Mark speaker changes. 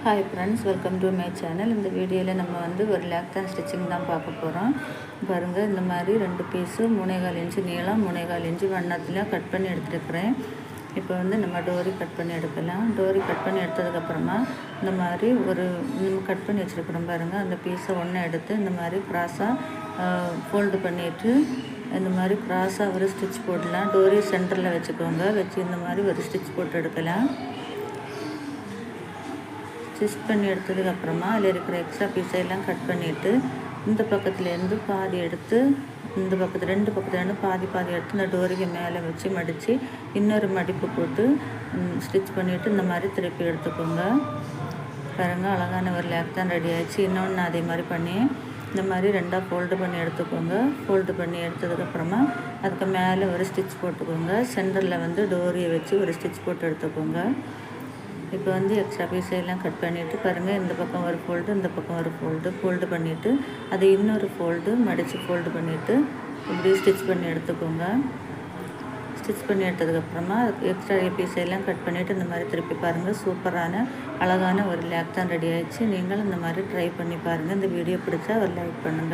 Speaker 1: Hi friends, welcome to my channel. இந்த வீடியோவில் நம்ம ஒரு லேக்தான் ஸ்டிச்சிங் தான் பார்க்க போகிறோம். பாருங்கள், இந்த மாதிரி 2 பீஸு 3.25 இன்ச்சு நீளம் 3.25 இன்ச்சு வண்ணத்தில் கட் பண்ணி எடுத்துருக்கிறேன். இப்போ நம்ம டோரி கட் பண்ணி எடுக்கலாம். டோரி கட் பண்ணி எடுத்ததுக்கப்புறமா இந்த மாதிரி நம்ம கட் பண்ணி வச்சுருக்கிறோம் பாருங்கள். அந்த பீஸை ஒன்று எடுத்து இந்த மாதிரி க்ராஸாக ஃபோல்டு பண்ணிவிட்டு இந்த மாதிரி க்ராஸாக ஒரு ஸ்டிச் போடலாம். டோரி சென்டரில் வச்சுக்கோங்க. வச்சு இந்த மாதிரி ஒரு ஸ்டிச் போட்டு எடுக்கலாம். ஸ்டிச் பண்ணி எடுத்ததுக்கப்புறமா அதில் இருக்கிற எக்ஸ்ட்ரா பீஸையெல்லாம் கட் பண்ணிவிட்டு இந்த பக்கத்துலேருந்து பாதி எடுத்து இந்த பக்கத்து 2 பக்கத்துலேருந்து பாதி எடுத்து இந்த டோரிக்கு மேலே வச்சு மடித்து இன்னொரு மடிப்பு போட்டு ஸ்டிச் பண்ணிவிட்டு இந்த மாதிரி திருப்பி எடுத்துக்கோங்க. பாருங்கள், அழகான ஒரு லேக் தான் ரெடி ஆகிடுச்சு. இன்னொன்று அதே மாதிரி பண்ணி இந்த மாதிரி 2ஆக ஃபோல்டு பண்ணி எடுத்துக்கோங்க. ஃபோல்டு பண்ணி எடுத்ததுக்கப்புறமா அதுக்கு மேலே ஒரு ஸ்டிச் போட்டுக்கோங்க. சென்டரில் டோரியை வச்சு ஒரு ஸ்டிச் போட்டு எடுத்துக்கோங்க. இப்போ எக்ஸ்ட்ரா பீஸையெல்லாம் கட் பண்ணிவிட்டு பாருங்கள், இந்த பக்கம் ஒரு ஃபோல்டு இந்த பக்கம் ஒரு ஃபோல்டு பண்ணிவிட்டு அதை இன்னொரு ஃபோல்டு மடித்து ஃபோல்டு பண்ணிவிட்டு இப்படி ஸ்டிச் பண்ணி எடுத்துக்கோங்க. ஸ்டிச் பண்ணி எடுத்ததுக்கப்புறமா எக்ஸ்ட்ரா பீஸையெல்லாம் கட் பண்ணிவிட்டு இந்த மாதிரி திருப்பி பாருங்கள். சூப்பரான அழகான ஒரு லேக் தான் ரெடி ஆகிடுச்சு. நீங்களும் இந்த மாதிரி ட்ரை பண்ணி பாருங்கள். இந்த வீடியோ பிடிச்சா ஒரு லைக் பண்ணுங்கள்.